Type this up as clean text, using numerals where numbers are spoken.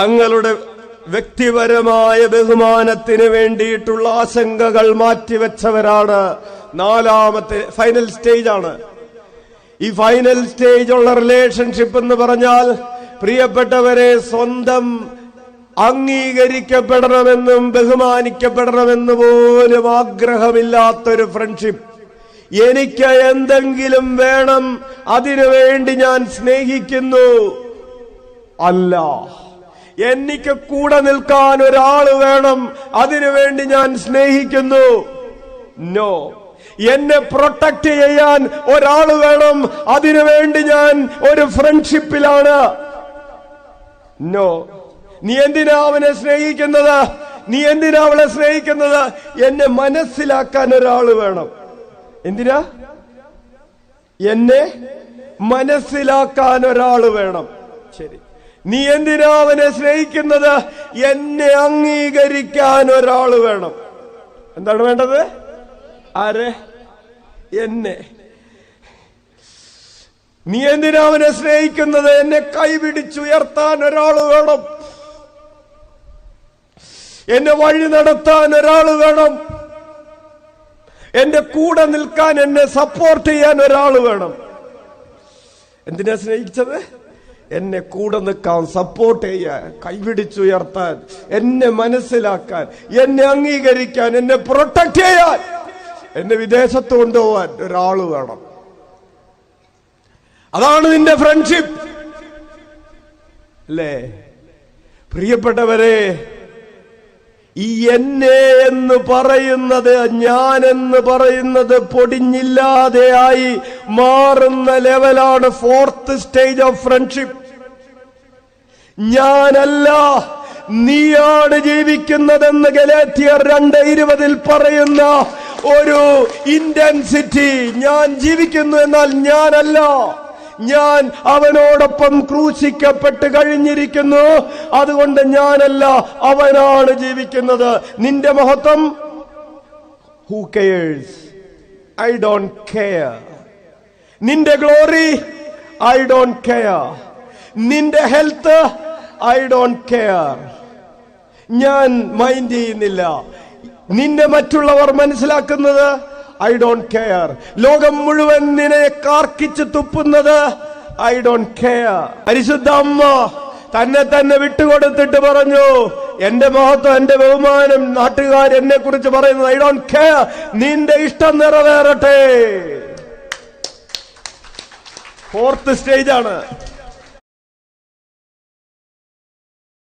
തങ്ങളുടെ വ്യക്തിപരമായ ബഹുമാനത്തിന് വേണ്ടിയിട്ടുള്ള ആശങ്കകൾ മാറ്റിവെച്ചവരാണ്. നാലാമത്തെ ഫൈനൽ സ്റ്റേജ് ആണ്. ഈ ഫൈനൽ സ്റ്റേജ് ഉള്ള റിലേഷൻഷിപ്പ് എന്ന് പറഞ്ഞാൽ, പ്രിയപ്പെട്ടവരെ, സ്വന്തം അംഗീകരിക്കപ്പെടണമെന്നും ബഹുമാനിക്കപ്പെടണമെന്ന് പോലും ആഗ്രഹമില്ലാത്തൊരു ഫ്രണ്ട്ഷിപ്പ്. എനിക്ക് എന്തെങ്കിലും വേണം, അതിനുവേണ്ടി ഞാൻ സ്നേഹിക്കുന്നു. അല്ല, എനിക്ക് കൂടെ നിൽക്കാൻ ഒരാള് വേണം, അതിനുവേണ്ടി ഞാൻ സ്നേഹിക്കുന്നു. നോ. എന്നെ പ്രൊട്ടക്ട് ചെയ്യാൻ ഒരാള് വേണം, അതിനുവേണ്ടി ഞാൻ ഒരു ഫ്രണ്ട്ഷിപ്പിലാണ്. നോ. നീ എന്തിനാ അവനെ സ്നേഹിക്കുന്നത്? നീ എന്തിനാ അവളെ സ്നേഹിക്കുന്നത്? എന്നെ മനസ്സിലാക്കാൻ ഒരാള് വേണം. എന്തിനാ? എന്നെ മനസ്സിലാക്കാൻ ഒരാള് വേണം. ശരി. നീ എന്തിനാ അവനെ സ്നേഹിക്കുന്നത്? എന്നെ അംഗീകരിക്കാൻ ഒരാള് വേണം. എന്താണ് വേണ്ടത്? ആരെ? എന്നെ. നീ എന്തിനാ അവനെ സ്നേഹിക്കുന്നത്? എന്നെ കൈപിടിച്ചുയർത്താൻ ഒരാള് വേണം. എന്നെ വഴി നടത്താൻ ഒരാള് വേണം. എന്റെ കൂടെ നിൽക്കാൻ, എന്നെ സപ്പോർട്ട് ചെയ്യാൻ ഒരാള് വേണം. എന്തിനാ സ്നേഹിച്ചത്? എന്നെ കൂടെ നിൽക്കാൻ, സപ്പോർട്ട് ചെയ്യാൻ, കൈപിടിച്ചുയർത്താൻ, എന്നെ മനസ്സിലാക്കാൻ, എന്നെ അംഗീകരിക്കാൻ, എന്നെ പ്രൊട്ടക്ട് ചെയ്യാൻ, എന്നെ വിദേശത്ത് കൊണ്ടുപോകാൻ ഒരാള് വേണം. അതാണ് നിന്റെ ഫ്രണ്ട്ഷിപ്പ് അല്ലേ? പ്രിയപ്പെട്ടവരെ, ഈ എന്നെ എന്ന് പറയുന്നത്, ഞാൻ എന്ന് പറയുന്നത് പൊടിഞ്ഞില്ലാതെയായി മാറുന്ന ലെവലാണ് ഫോർത്ത് സ്റ്റേജ് ഓഫ് ഫ്രണ്ട്ഷിപ്പ്. ഞാനല്ല, നീയാണ് ജീവിക്കുന്നതെന്ന് ഗലാത്യർ 2:20 പറയുന്ന ഒരു ഇന്റൻസിറ്റി. ഞാൻ ജീവിക്കുന്നു, എന്നാൽ ഞാനല്ല. ഞാൻ അവനോടൊപ്പം ക്രൂശിക്കപ്പെട്ട് കഴിഞ്ഞിരിക്കുന്നു. അതുകൊണ്ട് ഞാനല്ല, അവനാണ് ജീവിക്കുന്നത്. നിന്റെ മഹത്വം, who cares? I don't care. നിന്റെ ഗ്ലോറി, ഐ ഡോണ്ട് കെയർ. നിന്റെ ഹെൽത്ത്, ഐ ഡോണ്ട് കെയർ. ഞാൻ മൈൻഡ് ചെയ്യുന്നില്ല. നിന്നെ മറ്റുള്ളവർ മനസ്സിലാക്കുന്നത്, ഐ ഡോണ്ട് കെയർ. ലോകം മുഴുവൻ നിന്നെ കാർക്കിച്ച് തുപ്പുന്നത്, ഐ ഡോണ്ട് കെയർ. പരിശുദ്ധ അമ്മ തന്നെ വിട്ടുകൊടുത്തിട്ട് പറഞ്ഞു, എന്റെ മഹത്വം, എന്റെ ബഹുമാനം നാട്ടുകാർ എന്നെ കുറിച്ച് പറയുന്നത്, ഐ ഡോണ്ട് കെയർ. നിന്റെ ഇഷ്ടം നിറവേറട്ടെ. ഫോർത്ത് സ്റ്റേജ് ആണ്.